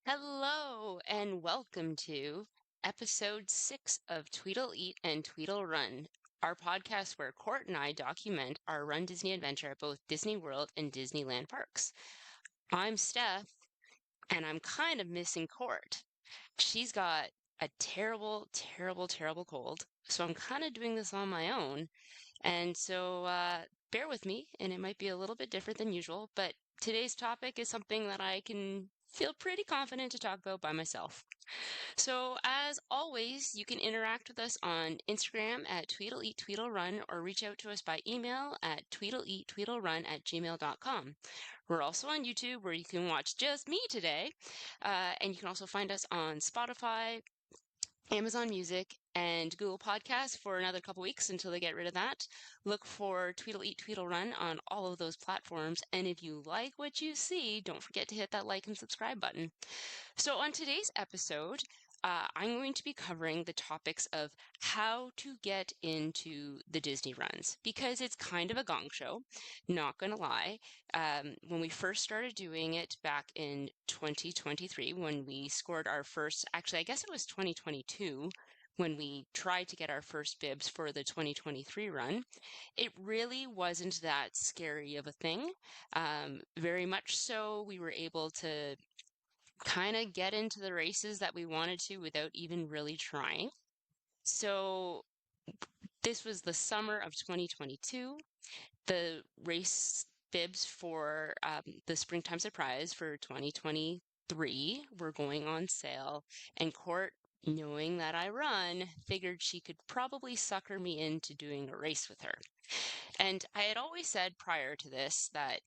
Hello and welcome to episode 6 of Tweedle Eat and Tweedle Run, our podcast where Court and I document our Run Disney adventure at both Disney World and Disneyland parks. I'm Steph, and I'm kind of missing Court. She's got a terrible, terrible, terrible cold, so I'm kind of doing this on my own. And so bear with me, and it might be a little bit different than usual, but today's topic is something that I can feel pretty confident to talk about by myself. So, as always, you can interact with us on Instagram at Tweedle Eat Tweedle Run or reach out to us by email at tweedleeattweedlerun@gmail.com. We're also on YouTube where you can watch just me today. And you can also find us on Spotify, Amazon Music, and Google Podcasts for another couple weeks until they get rid of that. Look for Tweedle Eat Tweedle Run on all of those platforms. And if you like what you see, don't forget to hit that like and subscribe button. So, on today's episode, I'm going to be covering the topics of how to get into the Disney runs because it's kind of a gong show, not going to lie. When we first started doing it back in 2023, when we scored our first, actually, I guess it was 2022. When we tried to get our first bibs for the 2023 run, it really wasn't that scary of a thing. Very much so, we were able to kind of get into the races that we wanted to without even really trying. So this was the summer of 2022. The race bibs for the springtime surprise for 2023 were going on sale, and Court, knowing that I run, figured she could probably sucker me into doing a race with her. And I had always said prior to this that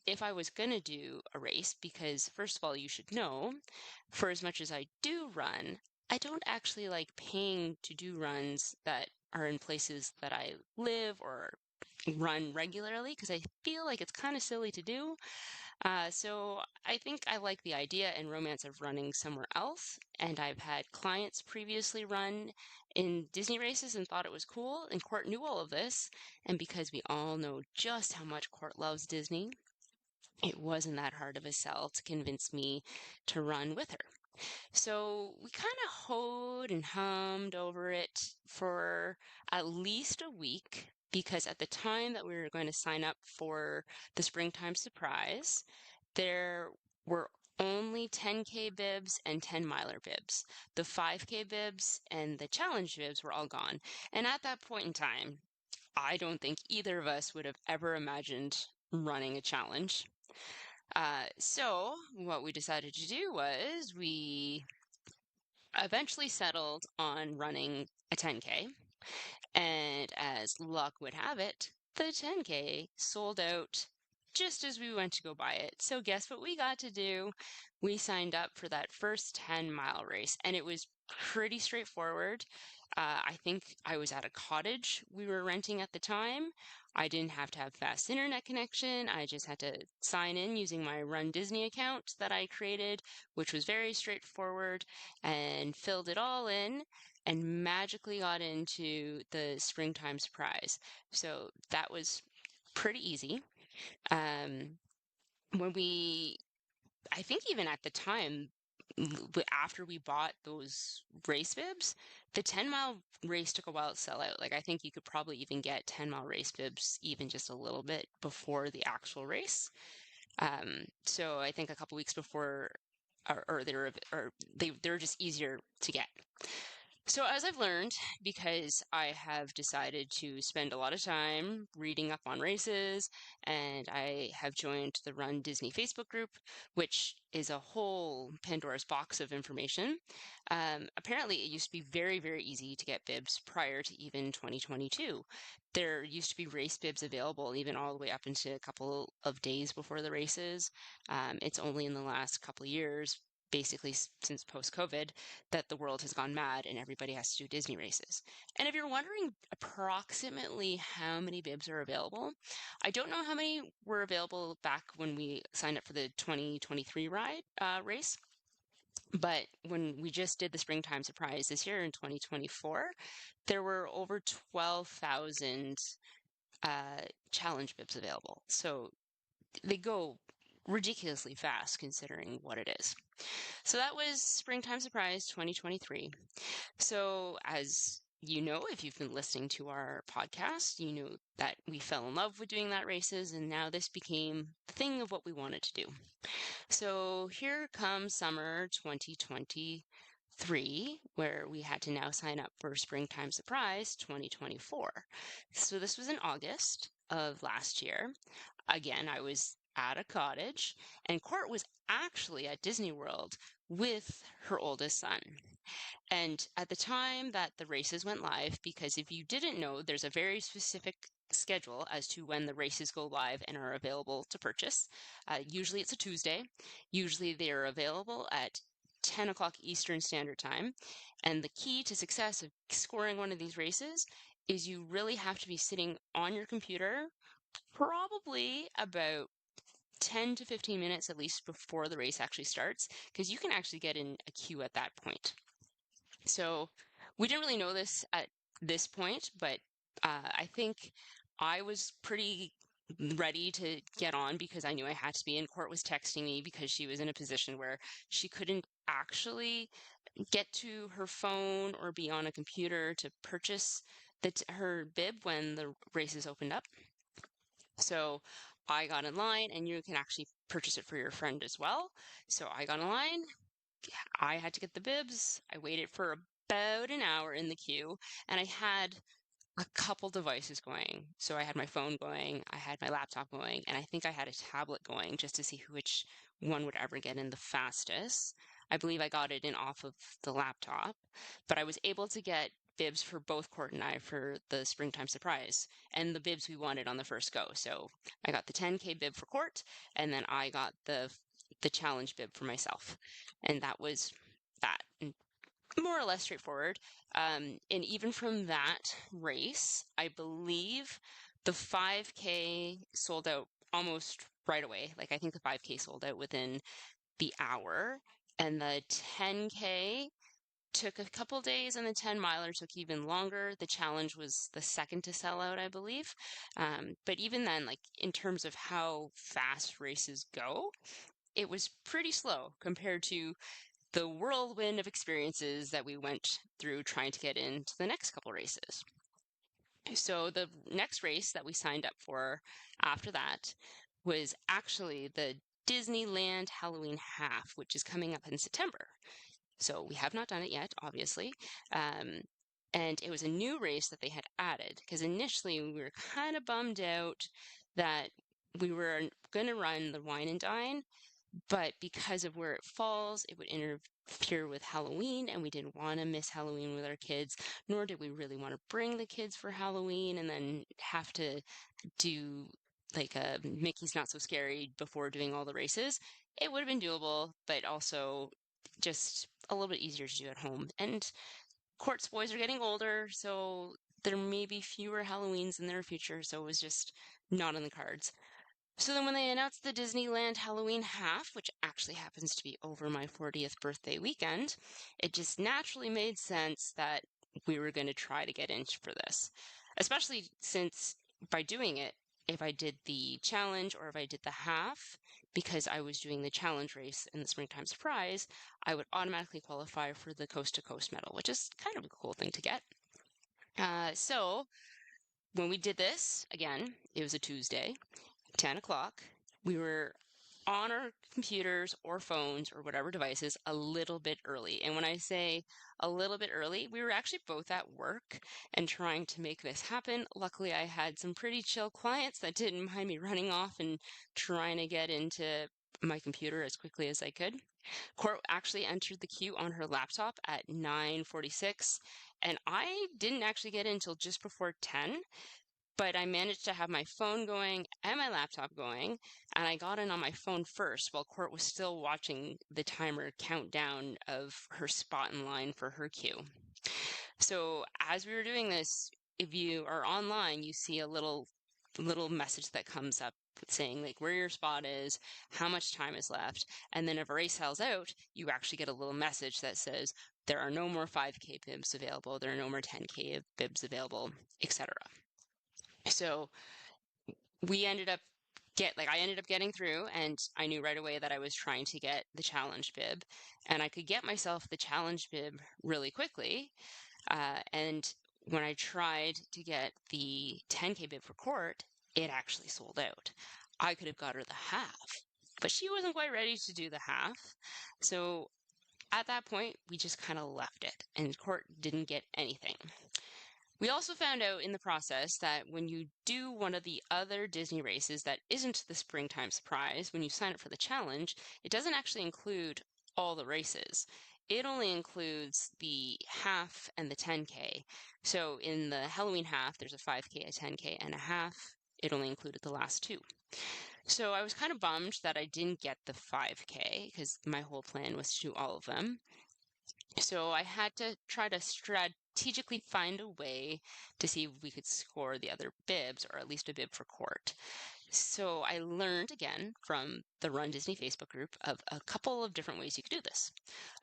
if I was going to do a race, because first of all, you should know, for as much as I do run, I don't actually like paying to do runs that are in places that I live or run regularly because I feel like it's kind of silly to do. So I think I like the idea and romance of running somewhere else. And I've had clients previously run in Disney races and thought it was cool. And Court knew all of this. And because we all know just how much Court loves Disney, it wasn't that hard of a sell to convince me to run with her. So we kind of hoed and hummed over it for at least a week because at the time that we were going to sign up for the springtime surprise, there were only 10K bibs and 10 miler bibs. The 5K bibs and the challenge bibs were all gone. And at that point in time, I don't think either of us would have ever imagined running a challenge. So what we decided to do was we eventually settled on running a 10K. And as luck would have it, the 10K sold out just as we went to go buy it. So guess what we got to do? We signed up for that first 10-mile race, and it was pretty straightforward. I think I was at a cottage we were renting at the time. I didn't have to have fast internet connection. I just had to sign in using my Run Disney account that I created, which was very straightforward, and filled it all in and magically got into the springtime surprise. So that was pretty easy. Um, when we, I think even at the time, after we bought those race bibs, the 10-mile race took a while to sell out. Like, I think you could probably even get 10-mile race bibs even just a little bit before the actual race. So I think a couple weeks before, or they were just easier to get. So, as I've learned, because I have decided to spend a lot of time reading up on races, and I have joined the Run Disney Facebook group, which is a whole Pandora's box of information. Apparently, it used to be very, very easy to get bibs prior to even 2022. There used to be race bibs available even all the way up into a couple of days before the races. It's only in the last couple of years, basically since post-COVID, that the world has gone mad and everybody has to do Disney races. And if you're wondering approximately how many bibs are available, I don't know how many were available back when we signed up for the 2023 race. But when we just did the springtime surprise this year in 2024, there were over 12,000 challenge bibs available. So they go ridiculously fast considering what it is. So that was Springtime Surprise 2023. So, as you know, if you've been listening to our podcast, you know that we fell in love with doing that races, and now this became the thing of what we wanted to do. So, here comes summer 2023, where we had to now sign up for Springtime Surprise 2024. So, this was in August of last year. Again, I was at a cottage, and Court was actually at Disney World with her oldest son. And at the time that the races went live, because if you didn't know, there's a very specific schedule as to when the races go live and are available to purchase. Usually it's a Tuesday. Usually they are available at 10 o'clock Eastern Standard Time. And the key to success of scoring one of these races is you really have to be sitting on your computer probably about 10 to 15 minutes at least before the race actually starts, because you can actually get in a queue at that point. So we didn't really know this at this point, but I think I was pretty ready to get on because I knew I had to be. And Court was texting me because she was in a position where she couldn't actually get to her phone or be on a computer to purchase her bib when the races opened up. So I got in line, and you can actually purchase it for your friend as well. So I got in line. I had to get the bibs. I waited for about an hour in the queue, and I had a couple devices going. So I had my phone going, I had my laptop going, and I think I had a tablet going just to see which one would ever get in the fastest. I believe I got it in off of the laptop, but I was able to get bibs for both Court and I for the Springtime Surprise, and the bibs we wanted on the first go. So I got the 10K bib for Court, and then I got the challenge bib for myself. And that was that. And more or less straightforward. And even from that race, I believe the 5K sold out almost right away. Like I think the 5K sold out within the hour, and the 10K took a couple days, and the 10 miler took even longer. The challenge was the second to sell out, I believe. But even then, like in terms of how fast races go, it was pretty slow compared to the whirlwind of experiences that we went through trying to get into the next couple races. So the next race that we signed up for after that was actually the Disneyland Halloween Half, which is coming up in September. So we have not done it yet, obviously. And it was a new race that they had added, because initially we were kind of bummed out that we were going to run the Wine and Dine, but because of where it falls, it would interfere with Halloween, and we didn't want to miss Halloween with our kids, nor did we really want to bring the kids for Halloween and then have to do like a Mickey's Not So Scary before doing all the races. It would have been doable, but also just a little bit easier to do at home. And Court's boys are getting older, so there may be fewer Halloweens in their future, so it was just not on the cards. So then when they announced the Disneyland Halloween Half, which actually happens to be over my 40th birthday weekend, it just naturally made sense that we were going to try to get in for this. Especially since by doing it, if I did the challenge or if I did the half, because I was doing the challenge race in the Springtime Surprise, I would automatically qualify for the Coast to Coast medal, which is kind of a cool thing to get. So when we did this, again, it was a Tuesday. 10 o'clock, we were on our computers or phones or whatever devices a little bit early. And when I say a little bit early, we were actually both at work and trying to make this happen. Luckily, I had some pretty chill clients that didn't mind me running off and trying to get into my computer as quickly as I could. Court actually entered the queue on her laptop at 9:46, and I didn't actually get in until just before 10. But I managed to have my phone going and my laptop going, and I got in on my phone first while Court was still watching the timer count down of her spot in line for her queue. So as we were doing this, if you are online, you see a little message that comes up saying like where your spot is, how much time is left, and then if a race sells out, you actually get a little message that says there are no more 5K bibs available, there are no more 10K bibs available, etc. So we ended up I ended up getting through, and I knew right away that I was trying to get the challenge bib, and I could get myself the challenge bib really quickly. And when I tried to get the 10K bib for court, it actually sold out. I could have got her the half, but she wasn't quite ready to do the half. So at that point, we just kind of left it, and court didn't get anything. We also found out in the process that when you do one of the other Disney races that isn't the Springtime Surprise, when you sign up for the challenge, it doesn't actually include all the races. It only includes the half and the 10K. So in the Halloween half, there's a 5K, a 10K, and a half. It only included the last two. So I was kind of bummed that I didn't get the 5K because my whole plan was to do all of them. So I had to try to strategically find a way to see if we could score the other bibs, or at least a bib for court. So I learned again from the Run Disney Facebook group of a couple of different ways you could do this.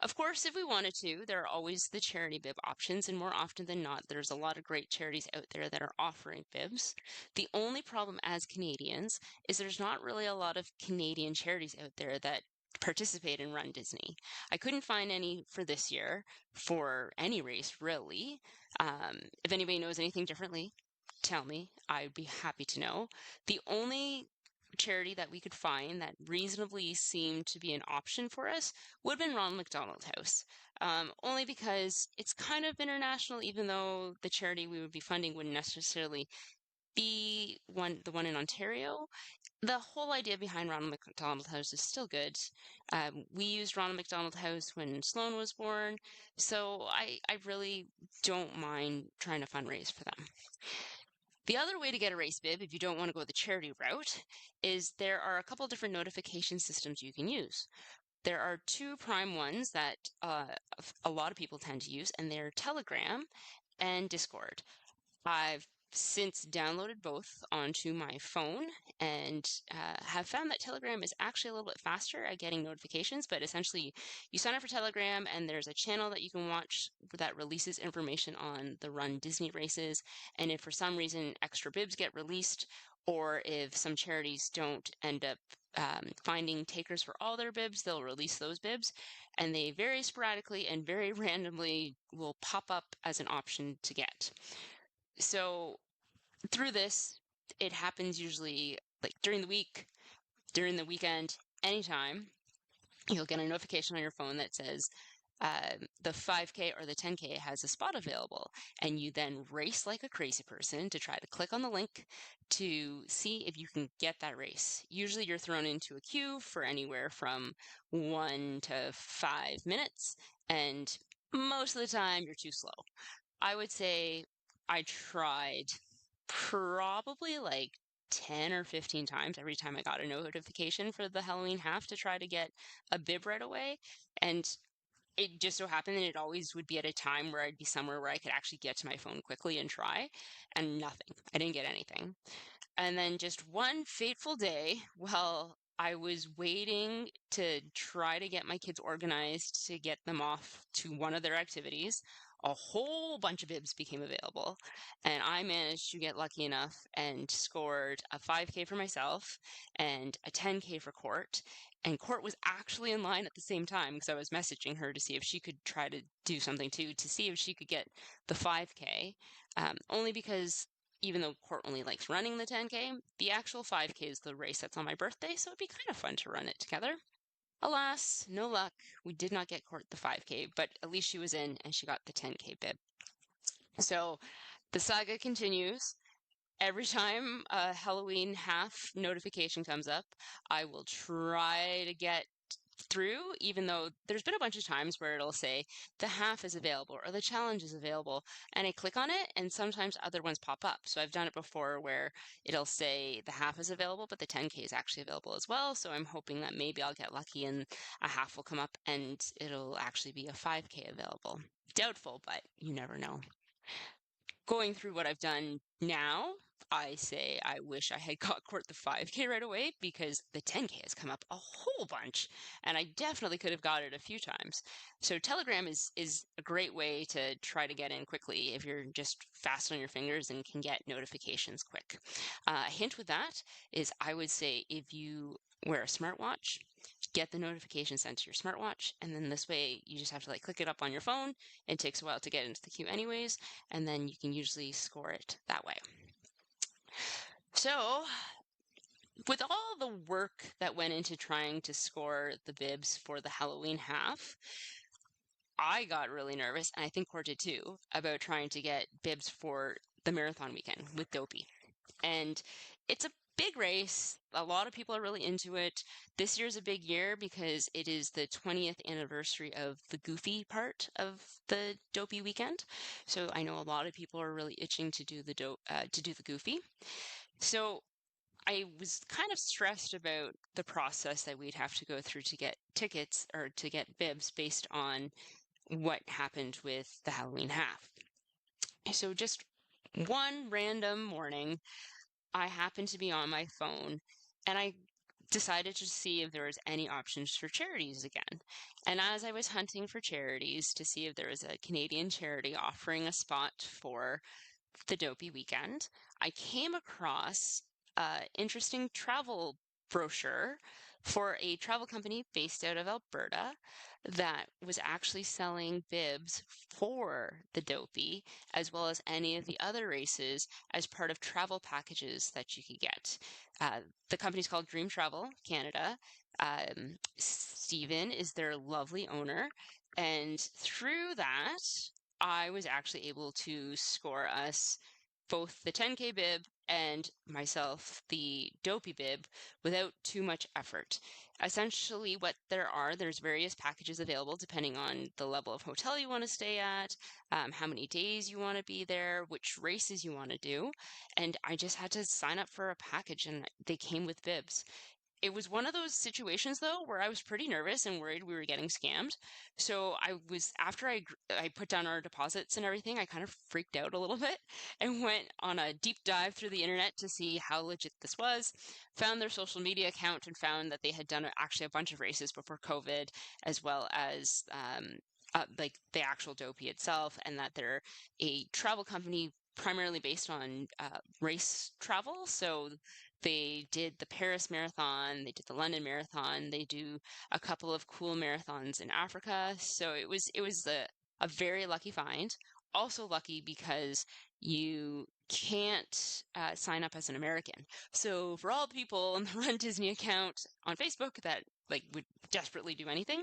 Of course, if we wanted to, there are always the charity bib options, and more often than not, there's a lot of great charities out there that are offering bibs. The only problem as Canadians is there's not really a lot of Canadian charities out there that participate in Run Disney. I couldn't find any for this year for any race, really. If anybody knows anything differently, tell me. I'd be happy to know. The only charity that we could find that reasonably seemed to be an option for us would have been Ronald McDonald House. Only because it's kind of international, even though the charity we would be funding wouldn't necessarily be the one in Ontario. The whole idea behind Ronald McDonald House is still good. We used Ronald McDonald House when Sloan was born, so I really don't mind trying to fundraise for them. The other way to get a race bib, if you don't want to go the charity route, is there are a couple different notification systems you can use. There are two prime ones that a lot of people tend to use, and they're Telegram and Discord. I've since downloaded both onto my phone and have found that Telegram is actually a little bit faster at getting notifications, but essentially you sign up for Telegram and there's a channel that you can watch that releases information on the Run Disney races. And if for some reason extra bibs get released, or if some charities don't end up finding takers for all their bibs, they'll release those bibs, and they very sporadically and very randomly will pop up as an option to get. So through this, it happens usually like during the week, during the weekend, anytime. You'll get a notification on your phone that says the 5K or the 10K has a spot available, and you then race like a crazy person to try to click on the link to see if you can get that race. Usually you're thrown into a queue for anywhere from 1 to 5 minutes, and most of the time you're too slow. I would say I tried probably like 10 or 15 times every time I got a notification for the Halloween half to try to get a bib right away. And it just so happened that it always would be at a time where I'd be somewhere where I could actually get to my phone quickly and try, and nothing. I didn't get anything. And then just one fateful day, while I was waiting to try to get my kids organized to get them off to one of their activities, a whole bunch of bibs became available. And I managed to get lucky enough and scored a 5K for myself and a 10K for Court. And Court was actually in line at the same time because I was messaging her to see if she could try to do something too, to see if she could get the 5K. Only because even though Court only likes running the 10K, the actual 5K is the race that's on my birthday, so it'd be kind of fun to run it together. Alas, no luck. We did not get Court the 5K, but at least she was in and she got the 10K bib. So the saga continues. Every time a Halloween half notification comes up, I will try to get through, even though there's been a bunch of times where it'll say the half is available or the challenge is available, and I click on it and sometimes other ones pop up. So I've done it before where it'll say the half is available, but the 10K is actually available as well. So I'm hoping that maybe I'll get lucky and a half will come up and it'll actually be a 5K available. Doubtful, but you never know. Going through what I've done now, I say I wish I had got court the 5K right away because the 10K has come up a whole bunch, and I definitely could have got it a few times. So Telegram is a great way to try to get in quickly if you're just fast on your fingers and can get notifications quick. A hint with that is I would say if you wear a smartwatch, get the notification sent to your smartwatch, and then this way you just have to like click it up on your phone. It takes a while to get into the queue anyways, and then you can usually score it that way. So, with all the work that went into trying to score the bibs for the Halloween half, I got really nervous, and I think Core did too, about trying to get bibs for the marathon weekend with Dopey. And it's a big race. A lot of people are really into it. This year's a big year because it is the 20th anniversary of the Goofy part of the Dopey weekend. So I know a lot of people are really itching to do the Goofy. So I was kind of stressed about the process that we'd have to go through to get tickets or to get bibs based on what happened with the Halloween half. So just one random morning, I happened to be on my phone and I decided to see if there was any options for charities again. And as I was hunting for charities to see if there was a Canadian charity offering a spot for the Dopey weekend, I came across an interesting travel brochure for a travel company based out of Alberta that was actually selling bibs for the Dopey as well as any of the other races as part of travel packages that you could get. The company's called Dream Travel Canada. Stephen is their lovely owner, and through that, I was actually able to score us both the 10K bib and myself the Dopey bib without too much effort. Essentially, there's various packages available depending on the level of hotel you want to stay at, how many days you want to be there, which races you want to do. And I just had to sign up for a package and they came with bibs. It was one of those situations though where I was pretty nervous and worried we were getting scammed. So after I put down our deposits and everything, I kind of freaked out a little bit and went on a deep dive through the internet to see how legit this was. Found their social media account and found that they had done actually a bunch of races before COVID, as well as like the actual Dopey itself, and that they're a travel company primarily based on race travel. So they did the Paris Marathon, they did the London Marathon, they do a couple of cool marathons in Africa. So it was a very lucky find. Also lucky because you can't sign up as an American. So for all the people in the Run Disney account on Facebook that like would desperately do anything,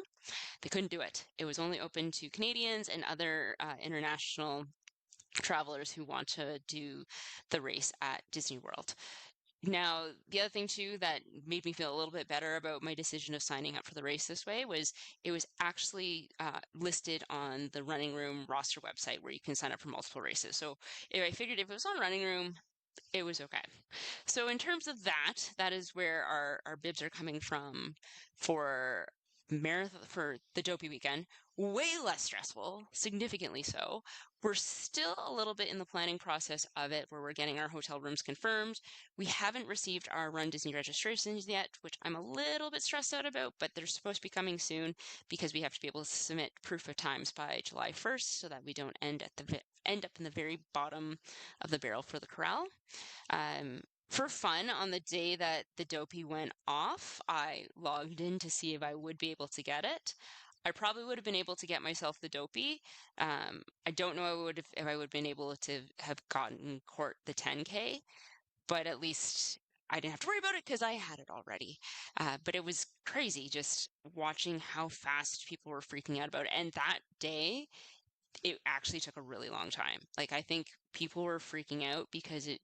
they couldn't do it. It was only open to Canadians and other international travelers who want to do the race at Disney World. Now, the other thing too that made me feel a little bit better about my decision of signing up for the race this way was it was actually listed on the Running Room roster website where you can sign up for multiple races. So I figured if it was on Running Room, it was okay. So in terms of that, that is where our bibs are coming from for marathon for the Dopey weekend. Way less stressful, significantly so. We're still a little bit in the planning process of it where we're getting our hotel rooms confirmed. We haven't received our Run Disney registrations yet, which I'm a little bit stressed out about, but they're supposed to be coming soon because we have to be able to submit proof of times by July 1st so that we don't end up in the very bottom of the barrel for the corral. For fun, on the day that the Dopey went off, I logged in to see if I would be able to get it. I probably would have been able to get myself the Dopey. I don't know if I would have been able to have gotten court the 10K, but at least I didn't have to worry about it because I had it already. But it was crazy just watching how fast people were freaking out about it. And that day, it actually took a really long time. Like, I think people were freaking out because it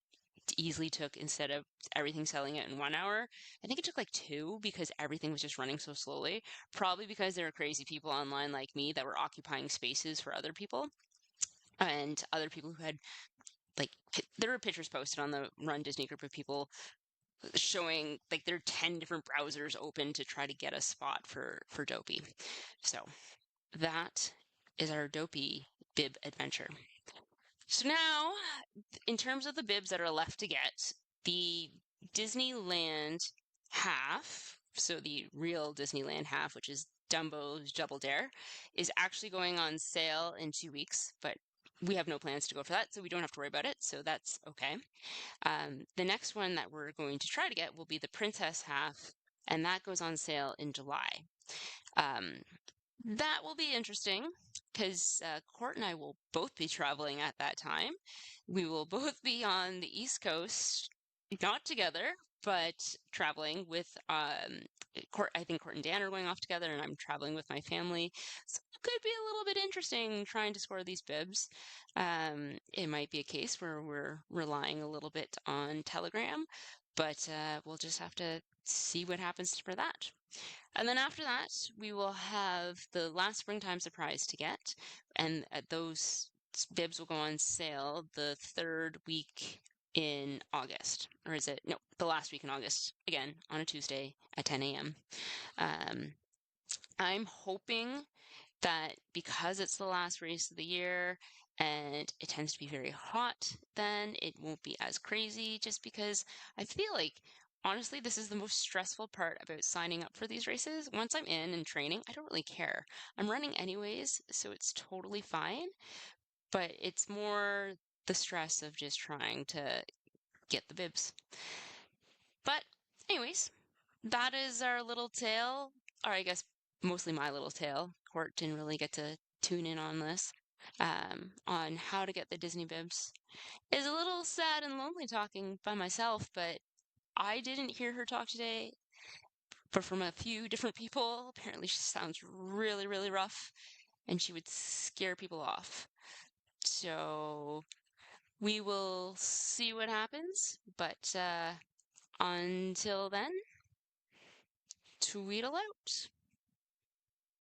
easily took, instead of everything selling it in 1 hour, I think it took like two because everything was just running so slowly. Probably because there were crazy people online like me that were occupying spaces for other people and other people who had like there were pictures posted on the Run Disney group of people showing like there are 10 different browsers open to try to get a spot for Dopey. So that is our Dopey bib adventure. So now, in terms of the bibs that are left to get, the Disneyland half, so the real Disneyland half, which is Dumbo's Double Dare, is actually going on sale in 2 weeks, but we have no plans to go for that, so we don't have to worry about it, so that's okay. The next one that we're going to try to get will be the Princess half, and that goes on sale in July. Um, that will be interesting because Court and I will both be traveling at that time. We will both be on the East Coast, not together, but traveling with Court. I think Court and Dan are going off together, and I'm traveling with my family. So it could be a little bit interesting trying to score these bibs. It might be a case where we're relying a little bit on Telegram, but we'll just have to see what happens for that. And then after that, we will have the last springtime surprise to get, and those bibs will go on sale the third week in August. Or is it? No, the last week in August, again, on a Tuesday at 10 a.m. Um, I'm hoping that because it's the last race of the year and it tends to be very hot, then it won't be as crazy just because I feel like honestly this is the most stressful part about signing up for these races. Once I'm in and training, I don't really care. I'm running anyways, so it's totally fine, but it's more the stress of just trying to get the bibs. But anyways, that is our little tale, or I guess mostly my little tale. Court didn't really get to tune in on this, on how to get the Disney bibs. It's a little sad and lonely talking by myself, but I didn't hear her talk today, but from a few different people. Apparently, she sounds really, really rough, and she would scare people off. So we will see what happens, but until then, Tweedle out.